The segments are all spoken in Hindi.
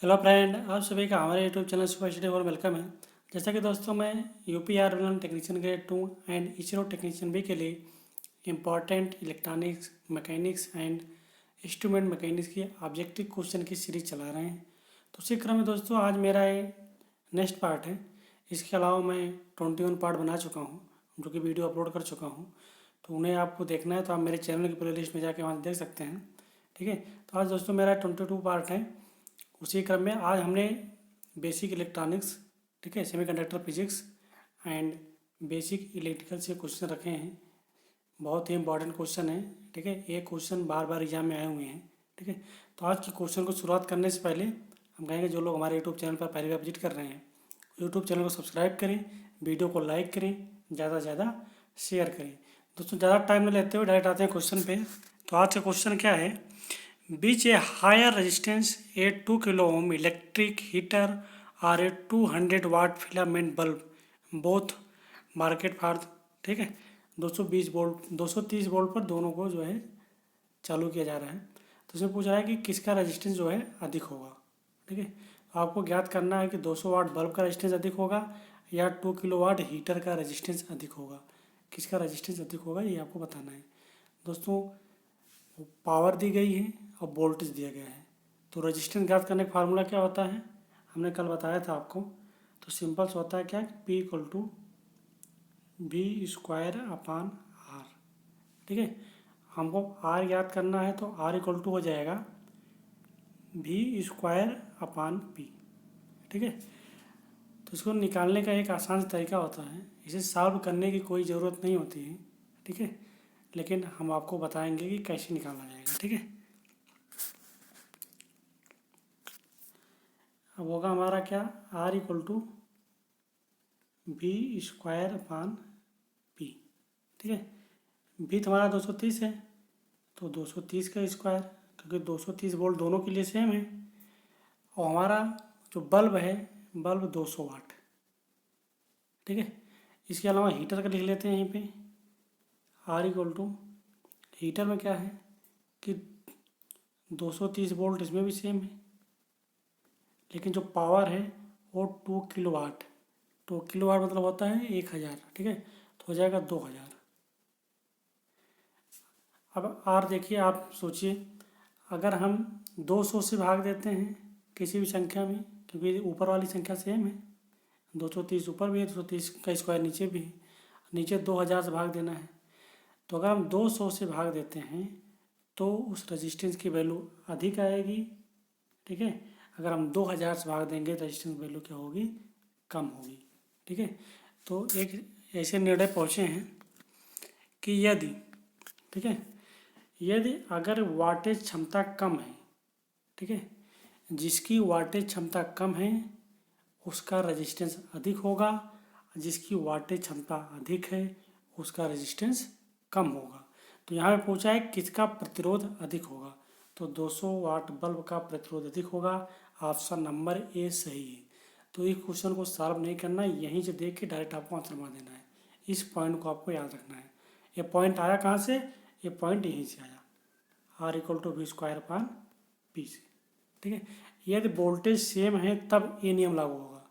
हेलो फ्रेंड, आप सभी का हमारे यूट्यूब चैनल सुपर स्टडी और वेलकम है। जैसा कि दोस्तों मैं UPR technician grade 2 and ISRO technician B के लिए important electronics mechanics and instrument mechanics की ऑब्जेक्टिव क्वेश्चन की सीरीज चला रहे हैं। तो उसी क्रम में दोस्तों आज मेरा ये नेक्स्ट पार्ट है। इसके अलावा मैं 21 पार्ट बना चुका हूँ जो कि वीडियो अपलोड कर चुका हूँ। तो उन्हें आपको देखना है तो आप मेरे चैनल की प्ले लिस्ट में जाके वहाँ देख सकते हैं। ठीक है, तो आज दोस्तों मेरा 22 पार्ट है। उसी क्रम में आज हमने बेसिक इलेक्ट्रॉनिक्स, ठीक है, semiconductor physics and basic electrical से क्वेश्चन रखे हैं। बहुत ही इंपॉर्टेंट क्वेश्चन है। ठीक है, ये क्वेश्चन बार बार एग्जाम में आए हुए हैं। ठीक है, तो आज के क्वेश्चन को शुरुआत करने से पहले हम कहेंगे जो लोग हमारे यूट्यूब चैनल पर पहली बार विजिट कर रहे हैं यूट्यूब चैनल को सब्सक्राइब करें, वीडियो को लाइक करें, ज़्यादा से ज़्यादा शेयर करें। दोस्तों ज़्यादा टाइम नहीं लेते हुए डायरेक्ट आते हैं क्वेश्चन पे। तो आज का क्वेश्चन क्या है? Which a higher resistance a 2 kilo ohm electric heater or a 200 watt filament bulb both market for, ठीक है, 220 वोल्ट 230 वोल्ट पर दोनों को जो है चालू किया जा रहा है। तो इसमें पूछ रहा है कि किसका रेजिस्टेंस जो है अधिक होगा। ठीक है, तो आपको ज्ञात करना है कि 200 वाट बल्ब का रेजिस्टेंस अधिक होगा या 2 किलो वाट हीटर का रेजिस्टेंस अधिक होगा। किसका रेजिस्टेंस अधिक होगा ये आपको बताना है। दोस्तों पावर दी गई है और वोल्टेज दिया गया है। तो रेजिस्टेंस ज्ञात करने का फार्मूला क्या होता है? हमने कल बताया था आपको। तो सिंपल से होता है क्या, P equal to B square upon R. ठीक है, हमको आर याद करना है तो आर इक्वल टू हो जाएगा भी स्क्वायर अपान पी। ठीक है, तो इसको निकालने का एक आसान तरीका होता है। इसे सॉल्व करने की कोई ज़रूरत नहीं होती है। ठीक है, लेकिन हम आपको बताएंगे कि कैसे निकाला जाएगा। ठीक है, अब होगा हमारा क्या, R equal to B square upon P. ठीक है, भी तो हमारा 230 है तो 230 का स्क्वायर, क्योंकि 230 वोल्ट दोनों के लिए सेम है। और हमारा जो बल्ब है, बल्ब 200 वाट। ठीक है, इसके अलावा हीटर का लिख लेते हैं यहीं पे। आर इक्वल टू, हीटर में क्या है कि 230 वोल्ट इसमें भी सेम है, लेकिन जो पावर है वो 2 किलो वाट। 2 किलो वाट मतलब होता है 1000। ठीक है, तो हो जाएगा 2000। अब आर देखिए, आप सोचिए, अगर हम 200 से भाग देते हैं किसी भी संख्या में, क्योंकि ऊपर वाली संख्या सेम है, 230 ऊपर भी है, 230 का स्क्वायर नीचे भी है, नीचे 2000 से भाग देना है। तो अगर हम 200 से भाग देते हैं तो उस रेजिस्टेंस की वैल्यू अधिक आएगी। ठीक है, अगर हम 2000 से भाग देंगे तो रेजिस्टेंस वैल्यू क्या होगी, कम होगी। ठीक है, तो एक ऐसे निर्णय पहुँचे हैं कि यदि, ठीक है, यदि अगर वाटेज क्षमता कम है, ठीक है, जिसकी वाटेज क्षमता कम है उसका रेजिस्टेंस अधिक होगा, जिसकी वाटेज क्षमता अधिक है उसका रेजिस्टेंस कम होगा। तो यहाँ पे पूछा है किसका प्रतिरोध अधिक होगा, तो 200 वाट बल्ब का प्रतिरोध अधिक होगा। ऑप्शन नंबर ए सही है। तो इस क्वेश्चन को सॉल्व नहीं करना है, यहीं से देख के डायरेक्ट आपको आंसर मार देना है। इस पॉइंट को आपको याद रखना है। ये पॉइंट आया कहाँ से? ये पॉइंट यहीं से आया, R equal to B square upon P से। ठीक है, यदि वोल्टेज सेम है तब ये नियम लागू होगा।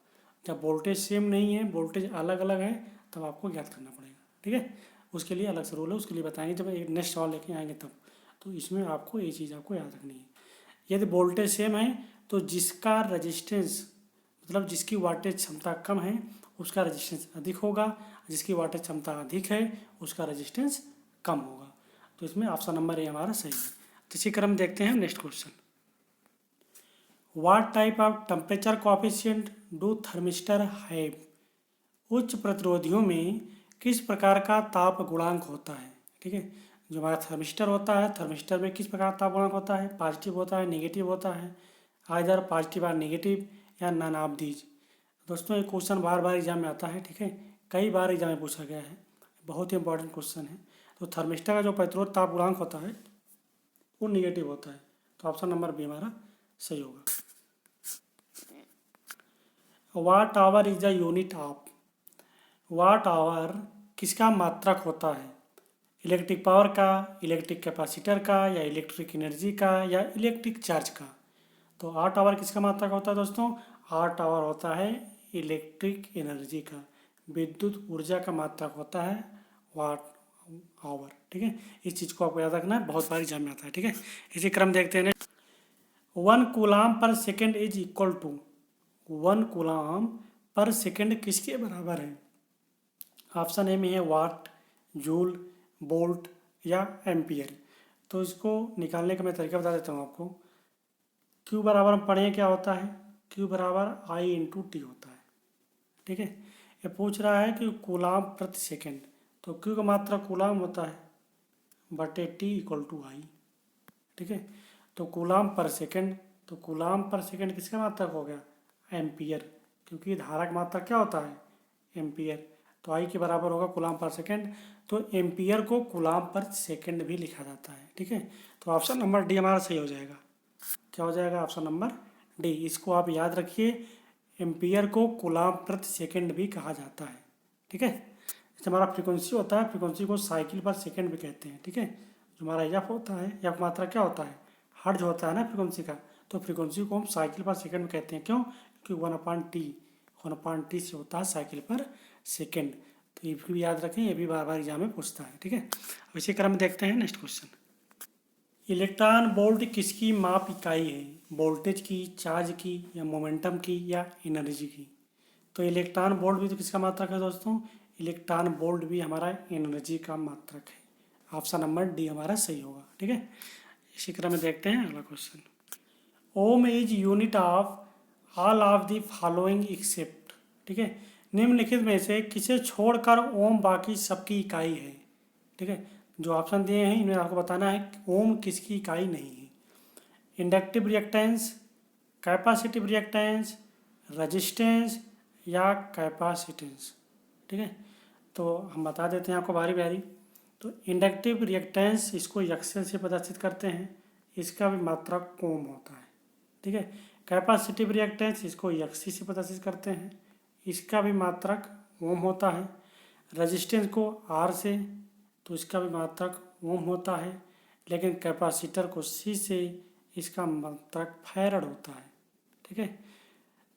जब वोल्टेज सेम नहीं है, वोल्टेज अलग अलग है, तब आपको ज्ञात करना पड़ेगा। ठीक है, उसके लिए अलग से रूल है, उसके लिए बताएंगे जब एक नेक्स्ट सवाल लेके आएंगे तब। तो इसमें आपको ये चीज़ आपको याद रखनी है। यदि वोल्टेज सेम है तो जिसका रजिस्टेंस, मतलब जिसकी वाटेज क्षमता कम है उसका रजिस्टेंस अधिक होगा, जिसकी वाटेज क्षमता अधिक है उसका रजिस्टेंस कम होगा। तो इसमें ऑप्शन नंबर ए हमारा सही है। तो इसी क्रम देखते हैं next question. What type of temperature coefficient do thermistor have? उच्च प्रतिरोधियों में किस प्रकार का ताप गुणांक होता है? ठीक है, जो हमारा थर्मिस्टर होता है, थर्मिस्टर में किस प्रकार का ताप गुणांक होता है? पॉजिटिव होता है, नेगेटिव होता है, आइदर पॉजिटिव और नेगेटिव या नन ऑफ दीज। दोस्तों ये क्वेश्चन बार बार एग्जाम में आता है। ठीक है, कई बार एग्जाम में पूछा गया है, बहुत ही इंपॉर्टेंट क्वेश्चन है। तो थर्मिस्टर का जो प्रतिरोध ताप गुणांक होता है वो निगेटिव होता है। तो ऑप्शन नंबर बी हमारा सही होगा। Watt hour is the unit of, watt hour किसका मात्रक होता है? इलेक्ट्रिक पावर का, इलेक्ट्रिक कैपेसिटर का, या इलेक्ट्रिक एनर्जी का, या इलेक्ट्रिक चार्ज का? तो आर आवर किसका मात्रक होता है दोस्तों? आर आवर होता है इलेक्ट्रिक एनर्जी का, विद्युत ऊर्जा का मात्रक होता है वाट आवर। ठीक है, इस चीज़ को आपको याद रखना है, बहुत बार एग्जाम में आता है। ठीक है, इसी क्रम देखते हैं। 1 coulomb per second is equal to, 1 coulomb per second किसके बराबर है? ऑप्शन ए में है वाट, जूल, बोल्ट या एम्पियर। तो इसको निकालने का मैं तरीका बता देता हूँ आपको। Q बराबर हम पढ़े क्या होता है? Q बराबर I/T होता है। ठीक है, ये पूछ रहा है कि कूलाम प्रति सेकेंड, तो Q का मात्रा कूलाम होता है बटे T=I। ठीक है, तो कूलाम पर सेकेंड, तो कूलाम पर सेकेंड किसका मात्रक हो गया? एम्पियर, क्योंकि धारा का मात्रक क्या होता है? एम्पियर। तो आई के बराबर होगा कूलाम पर सेकेंड। तो एम्पियर को कूलाम पर सेकेंड भी लिखा जाता है। ठीक है, तो ऑप्शन नंबर डी हमारा सही हो जाएगा। क्या हो जाएगा? Option number D. इसको आप याद रखिए, एम्पियर को कूलाम प्रति सेकेंड भी कहा जाता है। ठीक है, जैसे हमारा फ्रीक्वेंसी होता है, फ्रीक्वेंसी को साइकिल पर सेकेंड भी कहते हैं। ठीक है, जो हमारा एफ होता है, एफ मात्रा क्या होता है? हर्ट्ज होता है ना फ्रीक्वेंसी का, तो फ्रीक्वेंसी को हम साइकिल पर सेकेंड में कहते हैं। क्यों? क्योंकि 1/T से होता है साइकिल पर सेकेंड। तो ये भी याद रखें, ये भी बार बार एग्जाम में पूछता है। ठीक है, अब इसी क्रम में देखते हैं नेक्स्ट क्वेश्चन। इलेक्ट्रॉन वोल्ट किसकी माप इकाई है? वोल्टेज की, चार्ज की, या मोमेंटम की, या एनर्जी की? तो इलेक्ट्रॉन वोल्ट भी तो किसका मात्रक है दोस्तों? इलेक्ट्रॉन वोल्ट भी हमारा एनर्जी का मात्रक है। ऑप्शन नंबर डी हमारा सही होगा। ठीक है, इसी क्रम में देखते हैं अगला question. Ohm is unit of all of the following except. ठीक है, निम्नलिखित में से किसे छोड़कर ओम बाकी सबकी इकाई है? ठीक है, जो ऑप्शन दिए हैं इनमें आपको बताना है कि ओम किसकी इकाई नहीं है। Inductive reactance, capacitive reactance, resistance या कैपेसिटेंस। ठीक है, तो हम बता देते हैं आपको बारी बारी। तो इंडक्टिव रिएक्टेंस, इसको एक्सेल से प्रदर्शित करते हैं, इसका भी मात्रक ओम होता है। ठीक है, कैपेसिटिव रिएक्टेंस, इसको एक्सी से प्रदर्शित करते हैं, इसका भी मात्रक ओम होता है। रेजिस्टेंस को आर से, तो इसका भी मात्रक ओम होता है। लेकिन कैपेसिटर को सी से, इसका मात्रक फैरड होता है। ठीक है,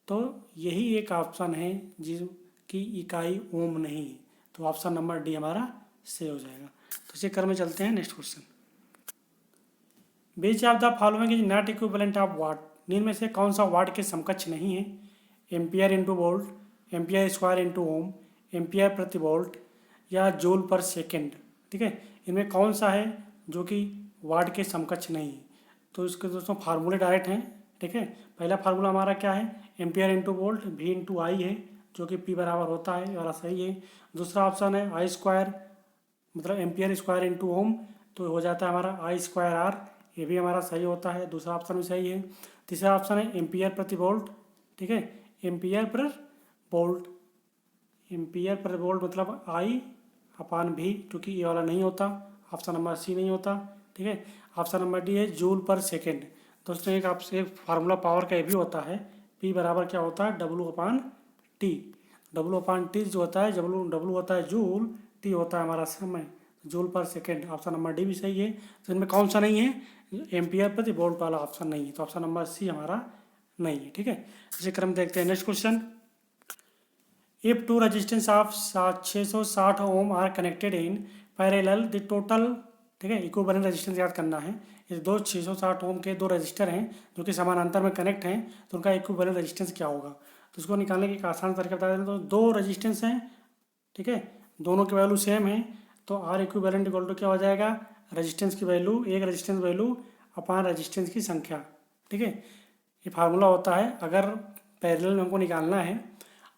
तो यही एक ऑप्शन है जिसकी इकाई ओम नहीं है। तो ऑप्शन नंबर डी हमारा सही हो जाएगा। तो इसी क्रम में चलते हैं next question. Which of the following is not equivalent of what. निम्न में से कौन सा वाट के समकक्ष नहीं है? Ampere into volt, ampere square into ohm, ampere प्रति वोल्ट, या जूल पर सेकेंड। ठीक है, इनमें कौन सा है जो कि वाट के समकक्ष नहीं है? तो इसके दोस्तों फार्मूले डायरेक्ट हैं। ठीक है, पहला फार्मूला हमारा क्या है? Ampere into volt V into I है, जो कि P बराबर होता है, वाला सही है। दूसरा ऑप्शन है आई स्क्वायर, मतलब एम्पियर स्क्वायर इंटू ओम, तो हो जाता है हमारा आई स्क्वायर आर, ये भी हमारा सही होता है, दूसरा ऑप्शन भी सही है। तीसरा ऑप्शन है एम्पियर प्रति वोल्ट। ठीक है, ampere per volt, ampere per volt मतलब आई अपान भी, क्योंकि ये वाला नहीं होता, ऑप्शन नंबर सी नहीं होता। ठीक है, ऑप्शन नंबर डी है जूल पर सेकेंड। दोस्तों एक आपसे फार्मूला पावर का ये भी होता है, P बराबर क्या होता है? W/T। W/T जो होता है, W होता है जूल, T होता है हमारा समय, joule per second. Option number D भी सही है। तो इनमें कौन सा नहीं है? एम्पियर प्रति वोल्ट वाला ऑप्शन नहीं है, तो ऑप्शन नंबर सी हमारा नहीं है। ठीक है, इसी क्रम देखते हैं next question. If two resistance of 660 ohm are connected in parallel the total. ठीक है, इक्विवेलेंट रेजिस्टेंस याद करना है। ये दो 660 ओम के दो रजिस्टर हैं जो कि समानांतर में कनेक्ट हैं, तो उनका इक्विवेलेंट रेजिस्टेंस क्या होगा? तो उसको निकालने की एक आसान तरीका बता दें। तो दो रजिस्टेंस हैं, ठीक है, दोनों की वैल्यू सेम है, तो आर इक्विवेलेंट इक्वल टू क्या हो जाएगा? रजिस्टेंस की वैल्यू, एक रजिस्टेंस वैल्यू अपान रजिस्टेंस की संख्या। ठीक है, ये फार्मूला होता है अगर पैरेलल में हमको निकालना है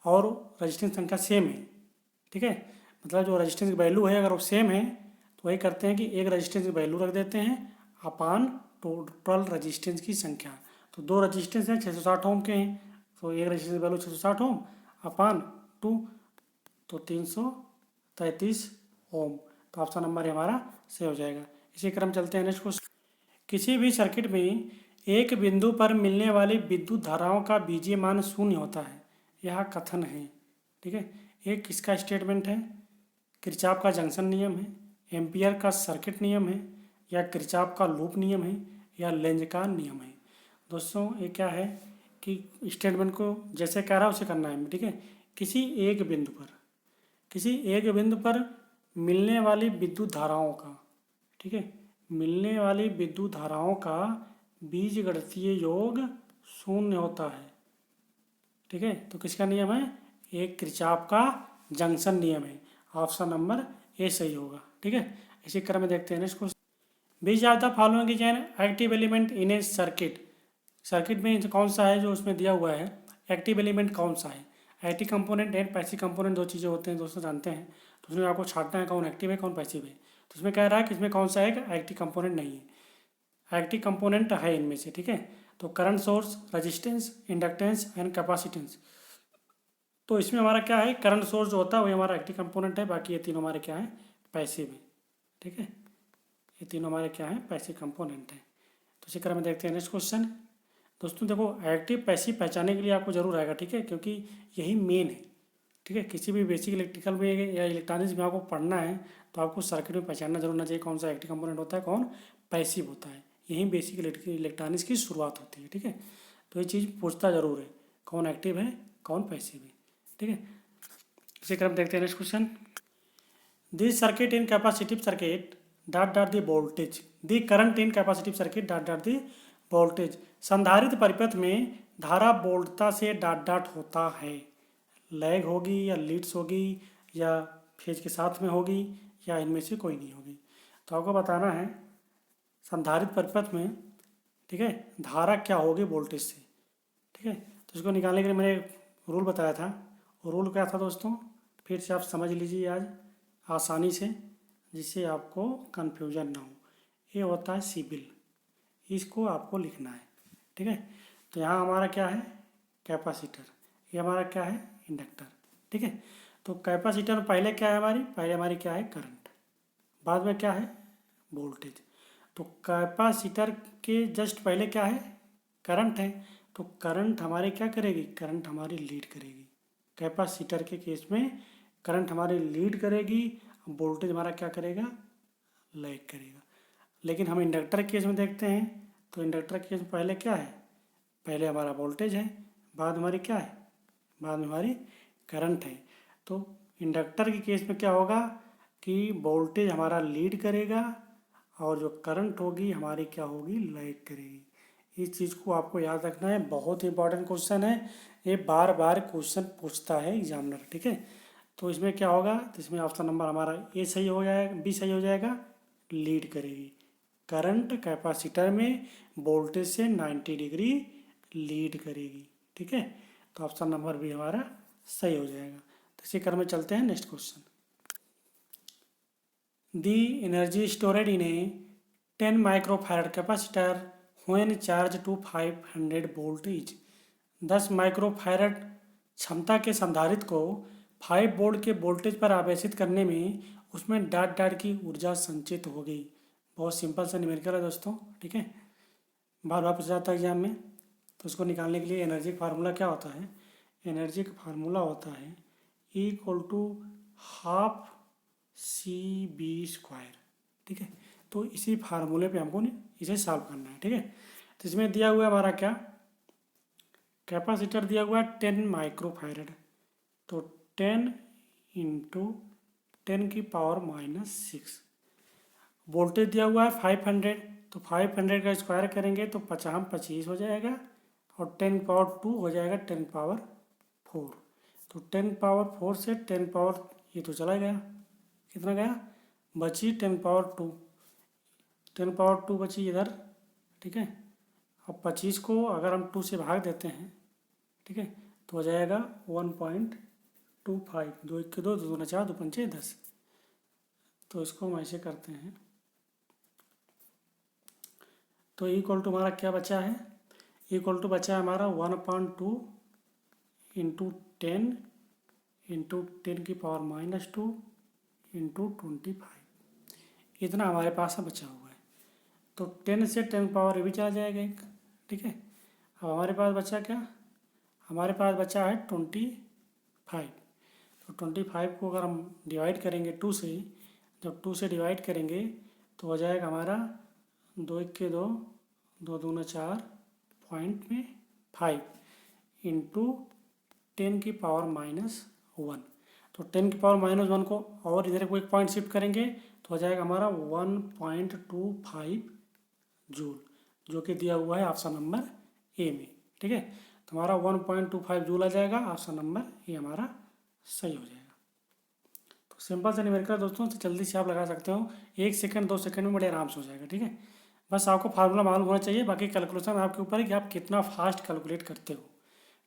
और रजिस्टेंस संख्या सेम है। ठीक है, मतलब जो रजिस्टेंस की वैल्यू है अगर वो सेम है, तो वही करते हैं कि एक रजिस्टेंस की वैल्यू रख देते हैं अपान टोटल रजिस्टेंस की संख्या। तो दो रजिस्टेंस हैं 660 ओम के हैं, तो एक रजिस्टेंस की वैल्यू 660 ओम अपान 2, तो 333 ओम। तो ऑप्शन नंबर हमारा सही हो जाएगा। इसी क्रम चलते हैं नेक्स्ट क्वेश्चन। किसी भी सर्किट में एक बिंदु पर मिलने वाली विद्युत धाराओं का बीजीय मान शून्य होता है, यह कथन है। ठीक है, एक किसका स्टेटमेंट है? किरचॉफ का जंक्शन नियम है, एम्पियर का सर्किट नियम है, या किरचॉफ का लूप नियम है, या लेंज का नियम है? दोस्तों ये क्या है कि स्टेटमेंट को जैसे कह रहा है उसे करना है, ठीक है। किसी एक बिंदु पर मिलने वाली विद्युत धाराओं का, ठीक है, मिलने वाली विद्युत धाराओं का बीजगणितीय योग शून्य होता है, ठीक है। तो किसका नियम है? एक किरचॉफ का जंक्शन नियम है। ऑप्शन नंबर ए सही होगा, ठीक है। इसी क्रम में देखते हैं next question. Which of the following is an active element in A circuit. Circuit में कौन सा है जो उसमें दिया हुआ है, एक्टिव एलिमेंट कौन सा है? Active component and passive component दो चीज़ें होते हैं दोस्तों, जानते हैं। तो उसमें आपको छांटना है कौन एक्टिव है कौन पैसिव है। तो उसमें कह रहा है कि इसमें कौन सा है, एक्टिव कंपोनेंट नहीं है, एक्टिव कंपोनेंट है इनमें से, ठीक है। तो current source, resistance, inductance and capacitance. तो इसमें हमारा क्या है, करंट सोर्स जो होता है वही हमारा एक्टिव कंपोनेंट है, बाकी ये तीनों हमारे क्या है, पैसिव है, ठीक है। ये तीनों हमारे क्या है, पैसिव कंपोनेंट है। तो इसी क्रम में देखते हैं नेक्स्ट क्वेश्चन। दोस्तों देखो, एक्टिव पैसिव पहचानने के लिए आपको जरूर आएगा, ठीक है, क्योंकि यही मेन है, ठीक है। किसी भी बेसिक इलेक्ट्रिकल में या इलेक्ट्रॉनिक्स में आपको पढ़ना है तो आपको सर्किट में पहचानना जरूर होना चाहिए कौन सा एक्टिव कंपोनेंट होता है, कौन पैसिव होता है। यही बेसिक इलेक्ट्रॉनिक्स की शुरुआत होती है, ठीक है। तो ये चीज़ पूछता जरूर है, कौन एक्टिव है कौन पैसिव है, ठीक है। इसी क्रम देखते हैं next question. This circuit in capacitive circuit dot dot the voltage, the current in capacitive circuit dot dot the voltage. संधारित्र परिपथ में धारा वोल्टता से डॉट डॉट होता है। लैग होगी या लीड्स होगी या फेज के साथ में होगी या इनमें से कोई नहीं होगी। तो आपको बताना है संधारित्र परिपथ में, ठीक है, धारा क्या होगी वोल्टेज से, ठीक है। तो इसको निकालने के लिए मैंने रूल बताया था, और रूल क्या था दोस्तों, फिर से आप समझ लीजिए आज आसानी से, जिससे आपको कन्फ्यूजन ना हो। ये होता है सिबिल, इसको आपको लिखना है, ठीक है। तो यहाँ हमारा क्या है, कैपेसिटर, ये हमारा क्या है, इंडक्टर, ठीक है। तो कैपेसिटर में पहले क्या है पहले हमारी क्या है, करंट, बाद में क्या है, वोल्टेज। तो कैपेसिटर के जस्ट पहले क्या है, करंट है। तो करंट हमारे क्या करेगी, करंट हमारी लीड करेगी। कैपेसिटर के केस में करंट हमारी लीड करेगी, वोल्टेज हमारा क्या करेगा, लैग करेगा। लेकिन हम इंडक्टर के केस में देखते हैं, तो इंडक्टर के केस में पहले क्या है, पहले हमारा वोल्टेज है, बाद हमारी क्या है, बाद में हमारी करंट है। तो इंडक्टर के केस में क्या होगा कि वोल्टेज हमारा लीड करेगा और जो करंट होगी हमारी क्या होगी, लैग करेगी। इस चीज़ को आपको याद रखना है, बहुत इंपॉर्टेंट क्वेश्चन है, ये बार बार क्वेश्चन पूछता है एग्जामिनर, ठीक है। तो इसमें क्या होगा, तो इसमें ऑप्शन नंबर हमारा ए सही हो जाएगा, बी सही हो जाएगा, लीड करेगी। करंट कैपेसिटर में वोल्टेज से 90 डिग्री लीड करेगी, ठीक है। तो ऑप्शन नंबर भी हमारा सही हो जाएगा। तो इसी क्रम में चलते हैं next question. The energy stored in a 10 microfarad capacitor when charge to 500 volt is. 10 microfarad क्षमता के संधारित्र को 5 वोल्ट के वोल्टेज पर आवेशित करने में उसमें डॉट डॉट की ऊर्जा संचित हो गई। बहुत सिंपल सा न्यूमेरिकल है दोस्तों, ठीक है, बार बार पूछा जाता है एग्जाम में। तो उसको निकालने के लिए एनर्जी का फार्मूला क्या होता है, एनर्जी का फार्मूला होता है E = हाफ CV², ठीक है। तो इसी फार्मूले पे हमको इसे सॉल्व करना है, ठीक है। तो इसमें दिया हुआ है हमारा क्या, कैपेसिटर दिया हुआ है 10 माइक्रोफैरड, तो 10 × 10⁻⁻6। वोल्टेज दिया हुआ है 500, तो 500 का स्क्वायर करेंगे तो 25 हो जाएगा, और 10⁻2 हो जाएगा 10⁻4। तो 10⁻4 से 10 ये तो चला गया, कितना गया, बची 10⁻2, 10⁻2 बची इधर, ठीक है। अब 25 को अगर हम 2 से भाग देते हैं, ठीक है, तो हो जाएगा 1.25, 2 1 2 2 2 4 2 5 10। तो इसको हम ऐसे करते हैं, तो E= हमारा क्या बचा है, E= बचा है हमारा 1/2 × 10 × 10⁻⁻2 × 25, इतना हमारे पास बचा हुआ है। तो 10 से 10 पावर ये भी चला जाएगा एक, ठीक है। अब हमारे पास बचा क्या, हमारे पास बचा है 25। तो 25 को अगर हम डिवाइड करेंगे 2 से, जब 2 से डिवाइड करेंगे तो हो जाएगा हमारा 2 1 2 2 2 4 1.5 इंटू 10⁻⁻1। तो 10⁻⁻1 को और इधर को एक पॉइंट शिफ्ट करेंगे तो हो जाएगा हमारा 1.25 जूल, जो कि दिया हुआ है ऑप्शन नंबर ए में। ठीक है, तो हमारा 1.25 जूल आ जाएगा, ऑप्शन नंबर ए हमारा सही हो जाएगा। तो सिंपल से न्यूमेरिकल दोस्तों तो जल्दी से आप लगा सकते हो, 1 सेकंड 2 सेकंड में बड़े आराम से हो जाएगा। ठीक है, बस आपको फार्मूला मालूम होना चाहिए, बाकी कैलकुलेशन आपके ऊपर है कि आप कितना फास्ट कैलकुलेट करते हो।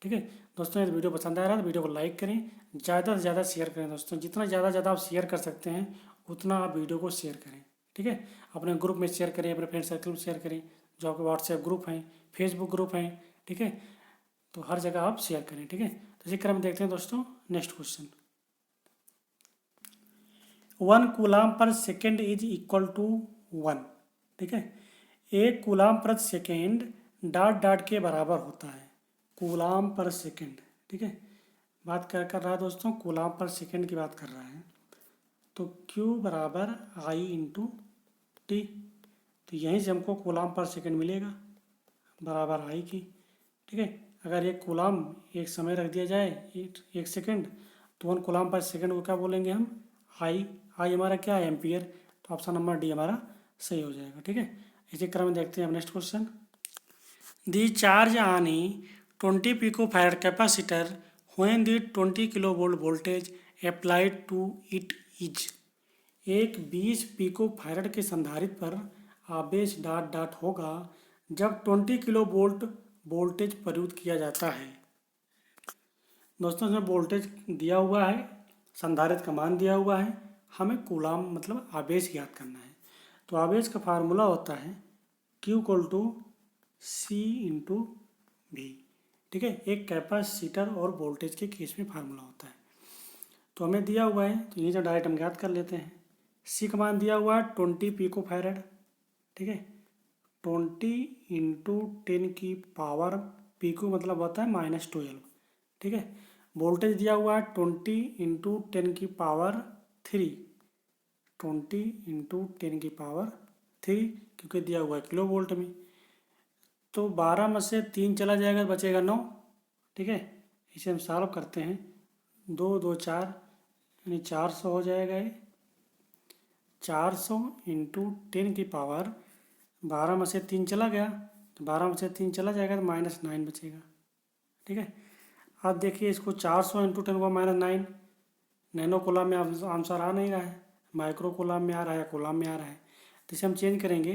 ठीक है दोस्तों, यदि वीडियो पसंद आ रहा है तो वीडियो को लाइक करें, ज़्यादा से ज़्यादा शेयर करें दोस्तों, जितना ज़्यादा आप शेयर कर सकते हैं उतना आप वीडियो को शेयर करें। ठीक है, अपने ग्रुप में शेयर करें, अपने फ्रेंड सर्कल में शेयर करें, जो आपके व्हाट्सएप ग्रुप हैं, फेसबुक ग्रुप हैं। ठीक है, तो हर जगह आप शेयर करें। ठीक है, तो इसी क्रम में देखते हैं दोस्तों next question. 1 coulomb per second is equal to 1। ठीक है, 1 कूलाम प्रति सेकेंड डॉट डॉट के बराबर होता है, कूलाम पर सेकेंड। ठीक है, बात कर रहा है दोस्तों, कूलाम पर सेकेंड की बात कर रहा है। तो Q बराबर I इंटू टी, तो यहीं से हमको कूलाम पर सेकेंड मिलेगा बराबर I की। ठीक है, अगर एक कूलाम एक समय रख दिया जाए 1 सेकेंड, तो 1 कूलाम पर सेकेंड को क्या बोलेंगे हम, I हमारा क्या है, एम्पियर। तो ऑप्शन नंबर डी हमारा सही हो जाएगा। ठीक है, इसी क्रम में देखते हैं हम next question. The charge on a 20 picofarad capacitor when the 20 kilovolt voltage applied to it is. एक 20 पिकोफैराड के संधारित्र पर आवेश डॉट डॉट होगा जब 20 किलो वोल्ट वोल्टेज प्रयुक्त किया जाता है। दोस्तों इसमें वोल्टेज दिया हुआ है, संधारित्र का मान दिया हुआ है, हमें कूलाम मतलब आवेश ज्ञात करना है। तो आवेश का फार्मूला होता है Q equal to C into V. ठीक है, एक कैपेसिटर और वोल्टेज के केस में फार्मूला होता है। तो हमें दिया हुआ है तो ये जो डायरेक्ट हम ज्ञात कर लेते हैं। सी का मान दिया हुआ है 20 पिकोफैराड। ठीक है, 20 इंटू 10 की पावर, पिको मतलब होता है -12। ठीक है, वोल्टेज दिया हुआ है 20 इंटू 10 की पावर 3, 20 इंटू 10 की पावर 3, क्योंकि दिया हुआ है किलो वोल्ट में। तो 12 में से 3 चला जाएगा तो बचेगा 9। ठीक है, इसे हम सॉल्व करते हैं, 2 2 4 यानी 400 हो जाएगा ये। 400 इंटू 10 की पावर 12 में से 3 चला गया, तो 12 में से 3 चला जाएगा तो -9 बचेगा। ठीक है, अब देखिए इसको 400 इंटू 10 को -9, नैनो कूलाम में आंसर आ नहीं रहा है, माइक्रो कूलाम में आ रहा है या कूलाम में आ रहा है, तो इसे हम चेंज करेंगे।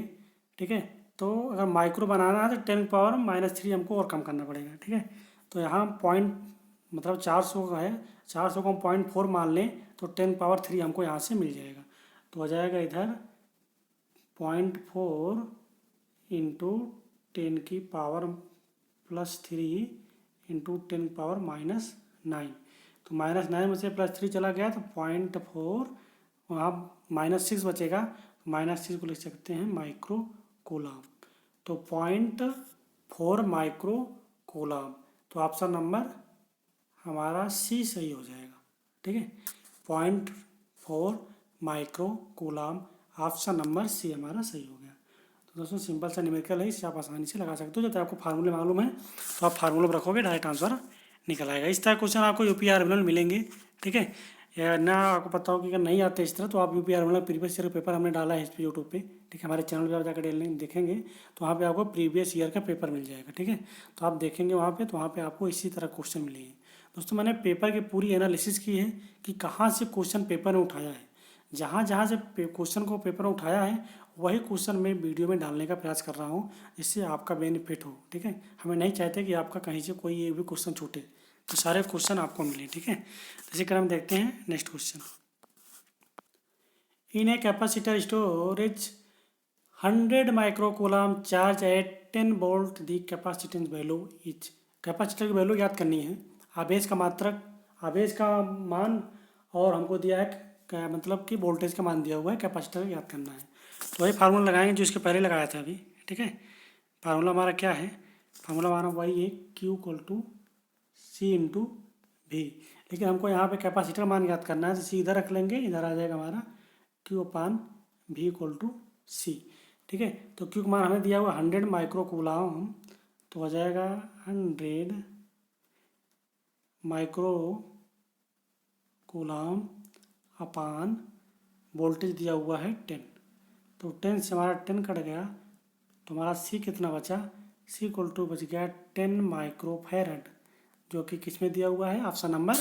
ठीक है, तो अगर माइक्रो बनाना है तो 10 पावर -3 हमको और कम करना पड़ेगा। ठीक है, तो यहाँ पॉइंट मतलब 400 का है, 400 को हम 0.4 मान लें तो 10 पावर 3 हमको यहाँ से मिल जाएगा। तो हो जाएगा इधर 0.4 इंटू 10 की पावर +3 इंटू 10 पावर -9। तो -9 में से +3 चला गया तो 0.4, वहाँ -6 बचेगा, -6 को लिख सकते हैं माइक्रो कूलाम। तो 0.4 माइक्रो कूलाम, तो ऑप्शन नंबर हमारा सी सही हो जाएगा। ठीक है, 0.4 micro coulomb, option number C हमारा सही हो गया। तो दोस्तों सिंपल सा न्यूमेरिकल है, इसे आप आसानी से लगा सकते हो। जब आपको फार्मूले मालूम है तो आप फार्मूले में रखोगे, डायरेक्ट आंसर निकल आएगा। इस तरह क्वेश्चन आपको यूपीआर में मिलेंगे। ठीक है, या ना आपको पता हो कि अगर नहीं आते इस तरह तो आप यूपीआर में प्रीवियस ईयर पेपर हमने डाला है इस पर यूट्यूब पे। ठीक है, हमारे चैनल पर आप जाकर देखेंगे तो वहाँ पे आपको प्रीवियस ईयर का पेपर मिल जाएगा। ठीक है, तो आप देखेंगे वहाँ पे, तो वहाँ पे आपको इसी तरह क्वेश्चन मिलेंगे। दोस्तों मैंने पेपर की पूरी एनालिसिस की है कि कहाँ से क्वेश्चन पेपर में उठाया है, जहाँ जहाँ से क्वेश्चन को पेपर में उठाया है वही क्वेश्चन मैं वीडियो में डालने का प्रयास कर रहा हूँ, जिससे आपका बेनिफिट हो। ठीक है, हमें नहीं चाहते कि आपका कहीं से कोई ये भी क्वेश्चन छूटे, तो सारे क्वेश्चन आपको मिले। ठीक है, तो इसी क्रम देखते हैं next question. In a capacitor storage 100 micro coulomb charge at 10 volt the capacitance value is. Capacitor की वैल्यू याद करनी है, आवेश का मात्रक, आवेश का मान, और हमको दिया है क्या मतलब कि वोल्टेज का मान दिया हुआ है, कैपेसिटर याद करना है। तो वही फार्मूला लगाएंगे जो इसके पहले लगाया था अभी। ठीक है, फार्मूला हमारा क्या है, फार्मूला हमारा वही है Q equal to C into V, लेकिन हमको यहाँ पे कैपेसिटर मान याद करना है, तो सी इधर रख लेंगे, इधर आ जाएगा हमारा Q अपान भी इक्वल टू सी। ठीक है, तो Q का मान हमें दिया हुआ 100 माइक्रो कूलाम, तो हो जाएगा 100 माइक्रो कूलम अपान वोल्टेज दिया हुआ है 10। तो 10 से हमारा 10 कट गया, तो हमारा सी कितना बचा, सी इक्वल टू बच गया 10 माइक्रोफैरड, जो कि किस में दिया हुआ है, ऑप्शन नंबर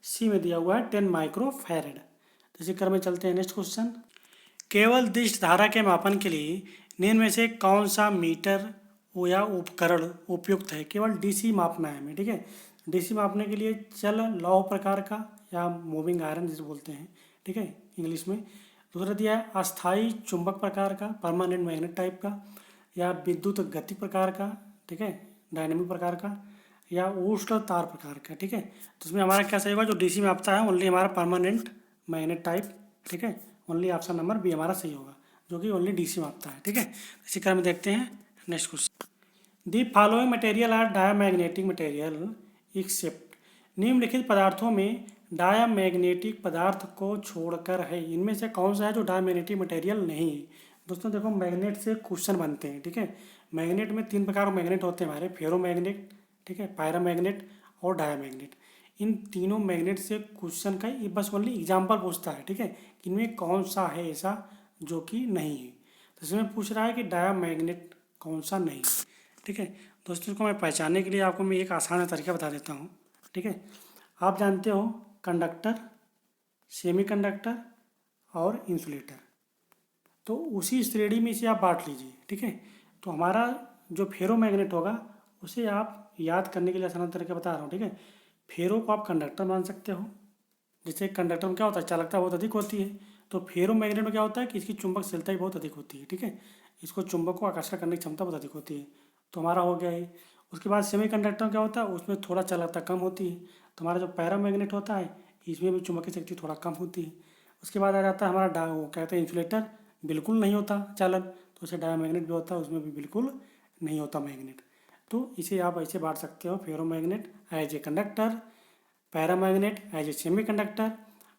सी में दिया हुआ है 10 माइक्रोफैरड। तो इसी क्रम में चलते हैं नेक्स्ट क्वेश्चन। केवल दिश धारा के मापन के लिए निम्न में से कौन सा मीटर या उपकरण उपयुक्त है। केवल डीसी मापना है हमें, ठीक है। डीसी मापने के लिए चल लौह प्रकार का या मूविंग आयरन जिसे बोलते हैं, ठीक है, इंग्लिश में। दूसरा दिया है अस्थाई चुंबक प्रकार का, परमानेंट मैग्नेट टाइप का, या विद्युत गति प्रकार का, ठीक है, डायनेमिक प्रकार का, या उष्ण तार प्रकार का, ठीक है। तो इसमें हमारा क्या सही होगा, जो डीसी में आपता है ओनली हमारा परमानेंट मैग्नेट टाइप, ठीक है, ओनली ऑप्शन नंबर बी हमारा सही होगा, जो कि ओनली डीसी में आपता है, ठीक है। इसी क्रम में देखते हैं next question. The following material are diamagnetic material except. निम्नलिखित पदार्थों में डायामैग्नेटिक पदार्थ को छोड़कर है, इनमें से कौन सा है जो डायामैग्नेटिक मटेरियल नहीं है। दोस्तों देखो, मैग्नेट से क्वेश्चन बनते हैं, ठीक है। मैग्नेट में 3 प्रकार के मैग्नेट होते हैं हमारे, फेरो मैग्नेट, ठीक है, पायरा मैग्नेट और डायामैग्नेट। इन तीनों मैग्नेट से क्वेश्चन का ये बस ओनली एग्जाम्पल पूछता है, ठीक है, इनमें कौन सा है ऐसा जो कि नहीं है। तो इसमें पूछ रहा है कि डायामैग्नेट कौन सा नहीं है, ठीक है। दोस्तों इसको मैं पहचानने के लिए आपको मैं एक आसान तरीका बता देता हूँ, ठीक है। आप जानते हो कंडक्टर, सेमीकंडक्टर और इंसुलेटर, तो उसी श्रेणी में इसे आप बांट लीजिए, ठीक है। तो हमारा जो फेरो मैग्नेट होगा उसे आप याद करने के लिए आसान तरीका बता रहा हूँ, ठीक है। फेरो को आप कंडक्टर मान सकते हो, जैसे कंडक्टर में क्या होता है, चालकता बहुत अधिक होती है। तो फेरो मैग्नेट में क्या होता है कि इसकी चुंबकशीलता भी बहुत अधिक होती है, ठीक है, इसको चुंबक को आकर्षण करने की क्षमता बहुत अधिक होती है। तो हमारा हो गया है। उसके बाद सेमीकंडक्टर में क्या होता है, उसमें थोड़ा चालकता कम होती है। तो हमारा जो पैरा मैग्नेट होता है इसमें भी चुंबकीय शक्ति थोड़ा कम होती है। उसके बाद आ जाता है हमारा वो कहते हैं इंसुलेटर, बिल्कुल नहीं होता चालन, तो उसे डायामैग्नेट भी होता है, उसमें भी बिल्कुल नहीं होता मैग्नेट। तो इसे आप ऐसे बांट सकते हो, ferromagnet as a conductor, paramagnet as a semiconductor,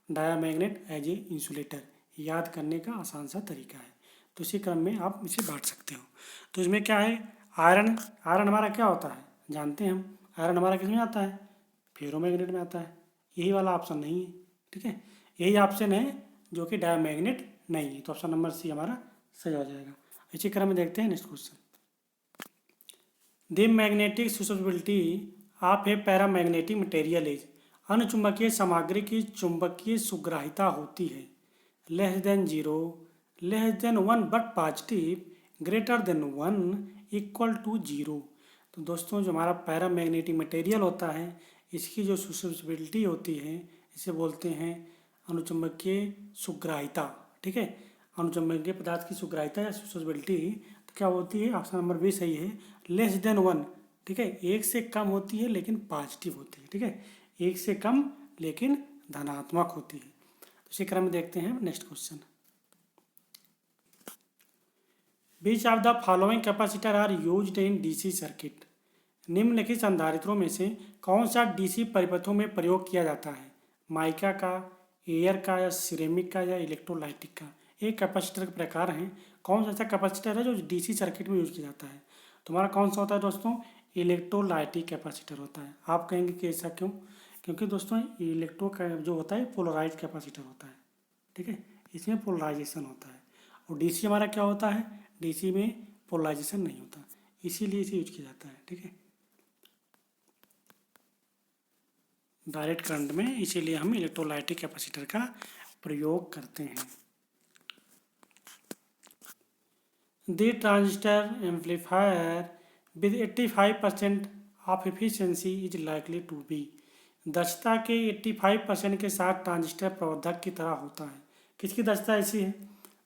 diamagnet as a insulator. याद करने का आसान सा तरीका है, तो इसी क्रम में आप इसे बांट सकते हो। तो इसमें क्या है, आयरन, आयरन हमारा क्या होता है जानते हैं हम, आयरन हमारा किस में आता है, फेरो मैग्नेट में आता है। यही वाला ऑप्शन नहीं है, ठीक है, यही ऑप्शन है जो कि डायामैग्नेट नहीं है। तो ऑप्शन नंबर सी हमारा सही हो जाएगा। इसी क्रम में देखते हैं next question. The magnetic sustainability of a paramagnetic material is, अनुचुंबकीय सामग्री की चुंबकीय सुग्राहिता होती है less than 0, less than 1 but positive, greater than 1, equal to 0। तो दोस्तों जो हमारा पैरामैग्नेटिक मटेरियल होता है इसकी जो सस्टेनेबिलिटी होती है इसे बोलते हैं अनुचुंबकीय सुग्राहिता, ठीक है। अनुचुंबकीय पदार्थ की सुग्राहिता या सस्टेनेबिलिटी तो क्या होती है, ऑप्शन नंबर बी सही है, लेस देन 1, ठीक है, 1 से कम होती है लेकिन पॉजिटिव होती है, ठीक है, 1 से कम लेकिन धनात्मक होती है। तो इसी क्रम में देखते हैं next question. Which of the following capacitor are used in DC circuit. निम्नलिखित संधारित्रों में से कौन सा डीसी परिपथों में प्रयोग किया जाता है, माइका का, एयर का, या सिरेमिक का, या इलेक्ट्रोलाइटिक का। एक कैपेसिटर के प्रकार हैं, कौन सा ऐसा कैपेसिटर है जो डीसी सर्किट में यूज किया जाता है। तुम्हारा कौन सा होता है दोस्तों, इलेक्ट्रोलाइटिक कैपेसिटर होता है। आप कहेंगे कि ऐसा क्यों, क्योंकि दोस्तों इलेक्ट्रो का जो होता है पोलराइज कैपेसिटर होता है, ठीक है, इसमें पोलराइजेशन होता है। और डीसी हमारा क्या होता है, डीसी में पोलराइजेशन नहीं होता, इसीलिए इसे यूज किया जाता है, ठीक है, डायरेक्ट करंट में, इसीलिए हम इलेक्ट्रोलाइटिक कैपेसिटर का प्रयोग करते हैं। The transistor amplifier with 85% of efficiency is likely to be. दक्षता के 85% के साथ ट्रांजिस्टर प्रवर्धक की तरह होता है। किसकी दक्षता ऐसी है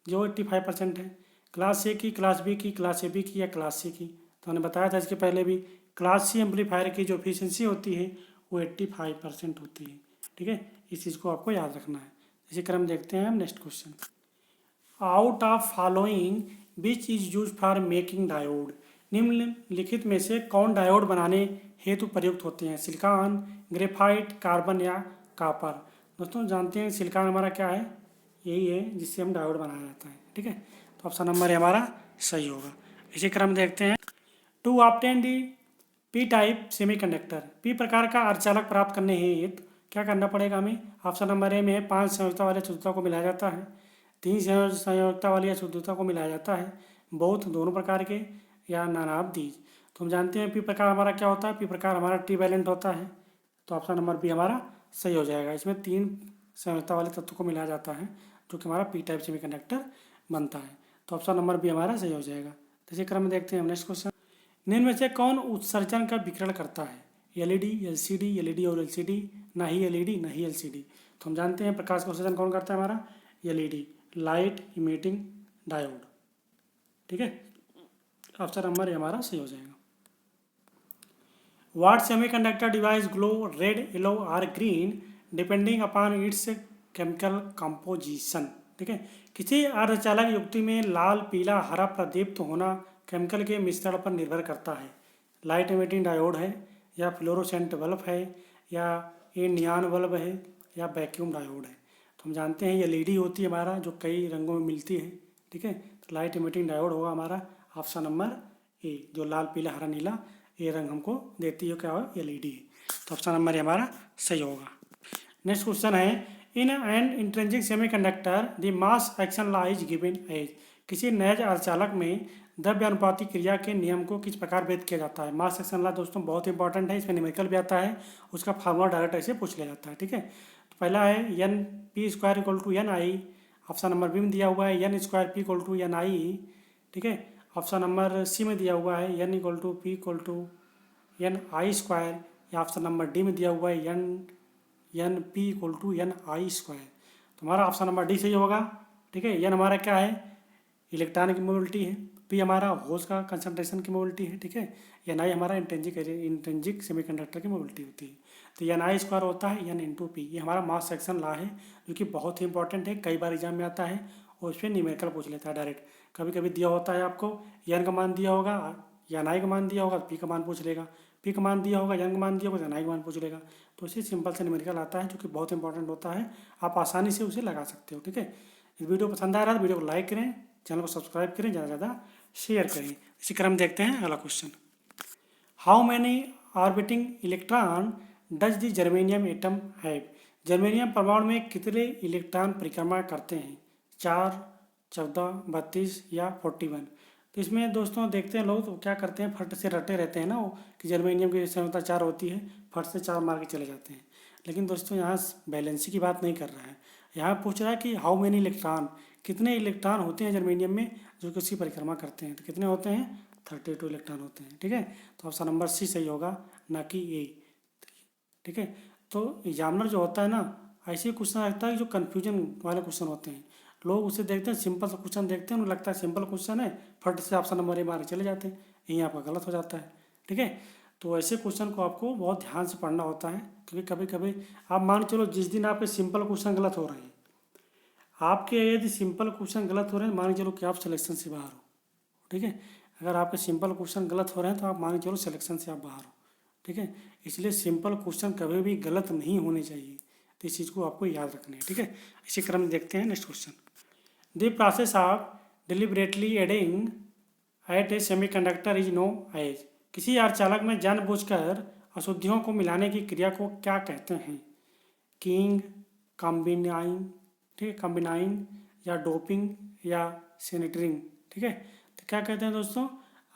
जो 85% है, क्लास ए की, क्लास बी की, क्लास ए बी की, या क्लास सी की। तो हमने बताया था इसके पहले भी, क्लास सी एम्पलीफायर की जो एफिशिएंसी होती है वो 85% होती है, ठीक है, इस चीज़ को आपको याद रखना है। इसी क्रम देखते हैं हम next question. Out of following which is use for making diode. निम्नलिखित में से कौन डायोड बनाने हेतु प्रयुक्त होते हैं, सिलिकॉन, ग्रेफाइट, कार्बन, या कॉपर। दोस्तों जानते हैं सिलिकॉन हमारा क्या है, यही है जिससे हम डायोड बनाया जाता है, ठीक है, तो ऑप्शन नंबर हमारा सही होगा। इसी क्रम देखते हैं। To obtain the P type semiconductor, P प्रकार का अर्धचालक प्राप्त करने हेतु क्या करना पड़ेगा हमें? ऑप्शन नंबर ए में 5 संयोजकता वाले शुद्धता को मिलाया जाता है, 3 संयोजकता वाली अशुद्धता को मिलाया जाता है, बहुत दोनों प्रकार के, या नानाब दीज। तो हम जानते हैं पी प्रकार हमारा क्या होता है, पी प्रकार हमारा ट्रीवैलेंट होता है, तो ऑप्शन नंबर बी हमारा सही हो जाएगा। इसमें 3 संयोजकता वाले तत्व को मिलाया जाता है जो कि हमारा पी टाइप सेमीकंडक्टर बनता है, तो ऑप्शन नंबर बी हमारा सही हो जाएगा। तो इसी क्रम में देखते हैं हम नेक्स्ट क्वेश्चन। निम्न में से कौन उत्सर्जन का विकिरण करता है? एलईडी, एलसीडी, एलईडी और एलसीडी, ना ही एलईडी ना ही एलसीडी। तो हम जानते हैं प्रकाश का उत्सर्जन कौन करता है हमारा? एलईडी, लाइट इमिटिंग डायोड, ठीक है, ऑप्शन नंबर ए हमारा सही हो जाएगा। What semiconductor device glow red, yellow or green depending upon its chemical composition? ठीक है, किसी अर्धचालक युक्ति में लाल, पीला, हरा प्रदीप्त होना केमिकल के मिश्रण पर निर्भर करता है। लाइट इमिटिंग डायोड है, या फ्लोरोसेंट बल्ब है, या ये नियॉन बल्ब है, या वैक्यूम डायोड है। तो हम जानते हैं एलईडी होती है हमारा जो कई रंगों में मिलती है, ठीक है, तो लाइट इमिटिंग डायोड होगा हमारा ऑप्शन नंबर ए, जो लाल, पीला, हरा, नीला ये रंग हमको देती है क्या हो? एलईडी। तो ऑप्शन नंबर हमारा सही होगा। नेक्स्ट क्वेश्चन है, in an intrinsic semiconductor the mass action law is given as. किसी नए अर्धचालक में द्रव्यानुपाती क्रिया के नियम को किस प्रकार व्यक्त किया जाता है? मास एक्शन लॉ दोस्तों बहुत इंपॉर्टेंट है, इसमें न्यूमेरिकल भी आता है, उसका फार्मूला डायरेक्ट ऐसे पूछ लिया जाता है, ठीक है। तो पहला है N P square equal to N I, option number B में दिया हुआ है N square P equal to N I, ठीक है। ऑप्शन नंबर सी में दिया हुआ है N equal to P equal to N I square, या ऑप्शन नंबर डी में दिया हुआ है N P equal to N I square. तो हमारा ऑप्शन नंबर डी सही होगा, ठीक है। एन हमारा क्या है? इलेक्ट्रॉन की मोबिलिटी है, पी हमारा होल्स का कंसंट्रेशन की मोबिलिटी है, ठीक है। एन आई हमारा इंट्रिंसिक सेमीकंडक्टर की मोबिलिटी होती है। तो एन आई स्क्वायर होता है एन इंटू पी, ये हमारा मास सेक्शन लॉ है जो कि बहुत ही इंपॉर्टेंट है, कई बार एग्जाम में आता है और उस पर न्यूमेरिकल पूछ लेता है डायरेक्ट। कभी कभी दिया होता है आपको एन का मान दिया होगा, एन आई का मान दिया होगा, पी का मान पूछ लेगा, पी का मान दिया होगा, एन का मान दिया होगा, एन आई का मान पूछ लेगा। तो इसी सिंपल से न्यूमेरिकल आता है जो कि बहुत इंपॉर्टेंट होता है, आप आसानी से उसे लगा सकते हो, ठीक है। इस वीडियो पसंद आ रहा है तो वीडियो को लाइक करें, चैनल को सब्सक्राइब करें, ज़्यादा से ज़्यादा शेयर करें। इसी क्रम देखते हैं अगला question. How many orbiting electron does the germanium atom have? Germanium परमाणु में कितने इलेक्ट्रॉन परिक्रमा करते हैं? 4, 14, 32 या 41? तो इसमें दोस्तों देखते हैं लोग तो क्या करते हैं, फट से रटे रहते हैं ना वो, कि जर्मेनियम की संयोजकता 4 होती है, फट से 4 मार के चले जाते हैं। लेकिन दोस्तों यहाँ बैलेंसी की बात नहीं कर रहा है, यहाँ पूछ रहा है कि हाउ मेनी इलेक्ट्रॉन, कितने इलेक्ट्रॉन होते हैं जर्मेनियम में जो कि उसकी परिक्रमा करते हैं। तो कितने होते हैं? 32 इलेक्ट्रॉन होते हैं, ठीक है। तो ऑप्शन नंबर सी सही होगा, ना कि ए, ठीक है। तो एग्जामिनर जो होता है ना, ऐसे क्वेश्चन रखता है जो कन्फ्यूजन वाले क्वेश्चन होते हैं, लोग उसे देखते हैं सिंपल सा क्वेश्चन देखते हैं, उन्हें लगता है सिंपल क्वेश्चन है, फट से ऑप्शन नंबर ए मार चले जाते हैं, यही आपका गलत हो जाता है, ठीक है। तो ऐसे क्वेश्चन को आपको बहुत ध्यान से पढ़ना होता है, क्योंकि कभी कभी आप मान के चलो जिस दिन आपके सिंपल क्वेश्चन गलत हो रहे हैं, आपके यदि सिंपल क्वेश्चन गलत हो रहे हैं, मान के चलो कि आप सिलेक्शन से बाहर हो, ठीक है। अगर आपके सिंपल क्वेश्चन गलत हो रहे हैं तो आप मान के चलो सिलेक्शन से आप बाहर हो, ठीक है। इसलिए सिंपल क्वेश्चन कभी भी गलत नहीं होने चाहिए, तो इस चीज़ को आपको याद रखना है, ठीक है। इसी क्रम में देखते हैं next question. The process of deliberately adding at a semiconductor is known as. किसी अर्धचालक में जानबूझकर अशुद्धियों को मिलाने की क्रिया को क्या कहते हैं? कीइंग, कॉम्बिनाइंग, ठीक है, कॉम्बिनाइंग, या डोपिंग, या सेनेटरिंग, ठीक है। तो क्या कहते हैं दोस्तों,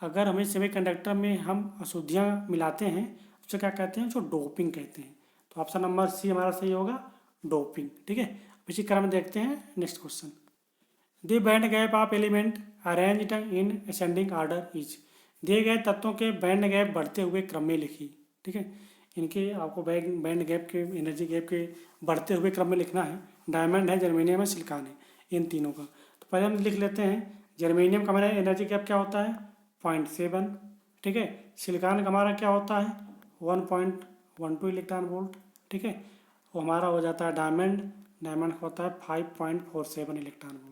अगर हमें सेमीकंडक्टर में हम अशुद्धियाँ मिलाते हैं उसे क्या कहते हैं? जो डोपिंग कहते हैं। तो ऑप्शन नंबर सी हमारा सही होगा, डोपिंग, ठीक है। इसी क्रम में देखते हैं next question. The band gap of element arranged in ascending order is. दिए गए तत्वों के बैंड गैप बढ़ते हुए क्रम में लिखी, ठीक है। इनके आपको बैंड गैप के, एनर्जी गैप के बढ़ते हुए क्रम में लिखना है। डायमंड है, जर्मेनियम है, सिलिकॉन है, इन तीनों का। तो पहले हम लिख लेते हैं, जर्मेनियम का हमारा एनर्जी गैप क्या होता है? 0.7, ठीक है। सिलिकॉन का हमारा क्या होता है? 1.12 इलेक्ट्रॉन वोल्ट, ठीक है। वो हमारा हो जाता है डायमंड का होता है 5.47 इलेक्ट्रॉन वोल्ट।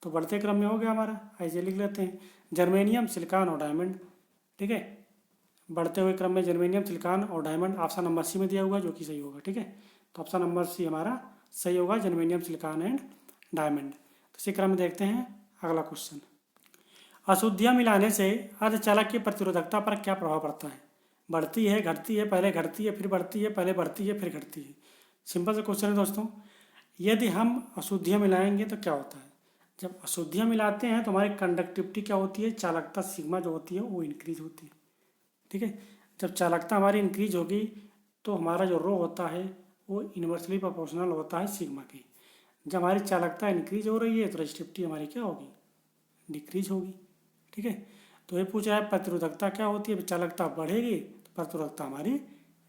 तो बढ़ते क्रम में हो गया हमारा, ऐसे लिख लेते हैं, जर्मेनियम, सिलिकॉन और डायमंड, ठीक है। बढ़ते हुए क्रम में जर्मेनियम, सिलिकॉन और डायमंड, ऑप्शन नंबर सी में दिया हुआ जो कि सही होगा, ठीक है। तो ऑप्शन नंबर सी हमारा सही होगा, जर्मेनियम, सिलिकॉन एंड डायमंड। तो इसी क्रम में देखते हैं अगला क्वेश्चन। अशुद्धियाँ मिलाने से अर्धचालक की प्रतिरोधकता पर क्या प्रभाव पड़ता है? बढ़ती है, घटती है, पहले घटती है, फिर बढ़ती है, पहले बढ़ती है, फिर घटती है। सिंपल सा क्वेश्चन है दोस्तों। यदि हम अशुद्धियाँ मिलाएंगे तो क्या होता है? जब अशुद्धियाँ मिलाते हैं तो हमारी कंडक्टिविटी क्या होती है, चालकता सिग्मा जो होती है वो इंक्रीज होती है। ठीक है, जब चालकता हमारी इंक्रीज होगी तो हमारा जो रो होता है वो इन्वर्सली प्रोपोर्शनल होता है सिग्मा के। जब हमारी चालकता इंक्रीज हो रही है तो रेजिस्टिविटी हमारी क्या होगी, डिक्रीज होगी। ठीक है, तो ये पूछ रहा है प्रतिरोधकता क्या होती है, चालकता बढ़ेगी तो प्रतिरोधकता हमारी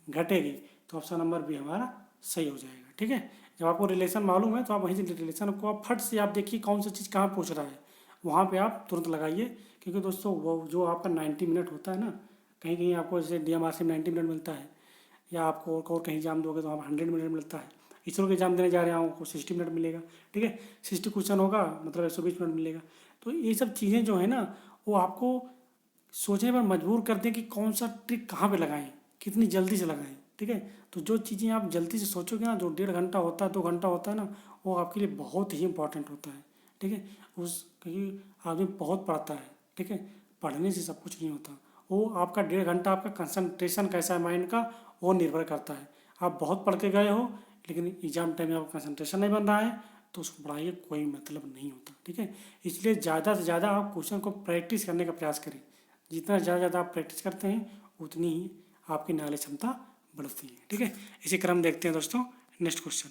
घटेगी। तो ऑप्शन नंबर बी हमारा सही हो जाएगा। ठीक है, जब आपको रिलेशन मालूम है तो आप वहीं से रिलेशन को आप फट से आप देखिए कौन सी चीज़ कहाँ पूछ रहा है, वहाँ पे आप तुरंत लगाइए। क्योंकि दोस्तों वो जो आपका 90 मिनट होता है ना, कहीं कहीं आपको जैसे DMRC में 90 मिनट मिलता है, या आपको और कहीं एग्जाम दोगे तो आप 100 मिनट मिलता है। इसरो के एग्जाम देने जा रहे हैं आपको 60 मिनट मिलेगा। ठीक है, 60 क्वेश्चन होगा मतलब 120 मिनट मिलेगा। तो ये सब चीज़ें जो है ना वो आपको सोचने पर मजबूर करते हैं कि कौन सा ट्रिक कहाँ पे लगाएं, कितनी जल्दी से लगाएं। ठीक है, तो जो चीज़ें आप जल्दी से सोचोगे ना, जो 1.5 घंटा होता है 2 घंटा होता है ना, वो आपके लिए बहुत ही इंपॉर्टेंट होता है। ठीक है, उस क्योंकि आदमी बहुत पढ़ता है। ठीक है, पढ़ने से सब कुछ नहीं होता। वो आपका 1.5 घंटा आपका कंसंट्रेशन कैसा है माइंड का, वो निर्भर करता है। आप बहुत पढ़ के गए हो लेकिन एग्जाम टाइम में आपका कंसंट्रेशन नहीं बन रहा है तो उसको पढ़ाई का कोई मतलब नहीं होता। ठीक है, इसलिए ज़्यादा से ज़्यादा आप क्वेश्चन को प्रैक्टिस करने का प्रयास करें। जितना ज़्यादा आप प्रैक्टिस करते हैं उतनी ही आपकी नॉलेज क्षमता बढ़ती है। ठीक है, इसी क्रम देखते हैं दोस्तों नेक्स्ट क्वेश्चन।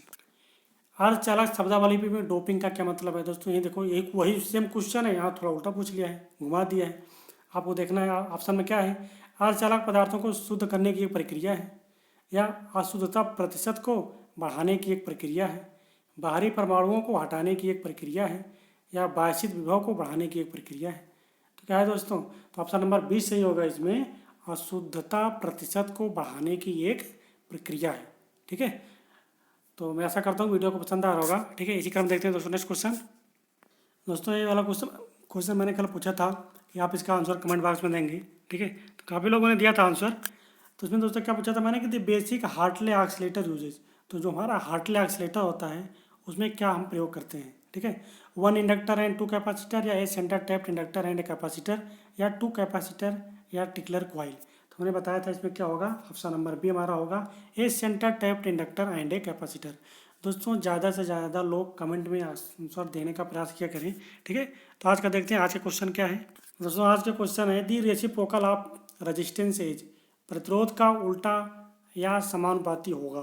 अर्धचालक शब्दावली पे में डोपिंग का क्या मतलब है दोस्तों? ये देखो एक वही सेम क्वेश्चन है, यहाँ थोड़ा उल्टा पूछ लिया है, घुमा दिया है। आपको देखना है ऑप्शन में क्या है। अर्धचालक पदार्थों को शुद्ध करने की एक प्रक्रिया है, या अशुद्धता प्रतिशत को बढ़ाने की एक प्रक्रिया है, बाहरी परमाणुओं को हटाने की एक प्रक्रिया है, या बायसित विभव को बढ़ाने की एक प्रक्रिया है। तो क्या है दोस्तों? तो ऑप्शन नंबर 20 सही होगा इसमें, अशुद्धता प्रतिशत को बढ़ाने की एक प्रक्रिया है। ठीक है, तो मैं ऐसा करता हूँ वीडियो को पसंद आ रहा होगा। ठीक है, इसी क्रम देखते हैं दोस्तों नेक्स्ट क्वेश्चन। दोस्तों ये वाला क्वेश्चन मैंने कल पूछा था कि आप इसका आंसर कमेंट बॉक्स में देंगे। ठीक है, तो काफ़ी लोगों ने दिया था आंसर। तो उसमें दोस्तों क्या पूछा था मैंने कि बेसिक हार्टले ऑक्सीलेटर यूजेज। तो जो हमारा हार्टले ऑक्सीलेटर होता है उसमें क्या हम प्रयोग करते हैं? ठीक है, 1 इंडक्टर एंड 2 कैपेसिटर, या a centre tapped inductor and a capacitor, या 2 कैपेसिटर, या टिकलर क्वाइल। तो मैंने बताया था इसमें क्या होगा, ऑप्शन नंबर बी हमारा होगा, a centre tapped inductor and a capacitor. दोस्तों ज़्यादा से ज़्यादा लोग कमेंट में आंसर देने का प्रयास किया करें। ठीक है, तो आज का देखते हैं आज का क्वेश्चन क्या है। दोस्तों आज का क्वेश्चन है दी रेसिप्रोकल ऑफ रेजिस्टेंस इज, प्रतिरोध का उल्टा या समानुपाती होगा।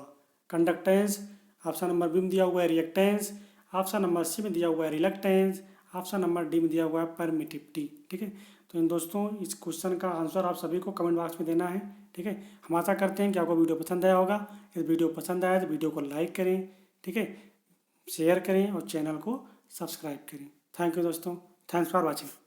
कंडक्टेंस, ऑप्शन नंबर बी में दिया हुआ है रिएक्टेंस, ऑप्शन नंबर सी में दिया हुआ है रिलक्टेंस, ऑप्शन नंबर डी में दिया हुआ है परमिटिविटी। ठीक है, तो इन दोस्तों इस क्वेश्चन का आंसर आप सभी को कमेंट बॉक्स में देना है। ठीक है, हम आशा करते हैं कि आपको वीडियो पसंद आया होगा। यदि वीडियो पसंद आया तो वीडियो को लाइक करें, ठीक है, शेयर करें और चैनल को सब्सक्राइब करें। थैंक यू दोस्तों, थैंक्स फॉर वॉचिंग।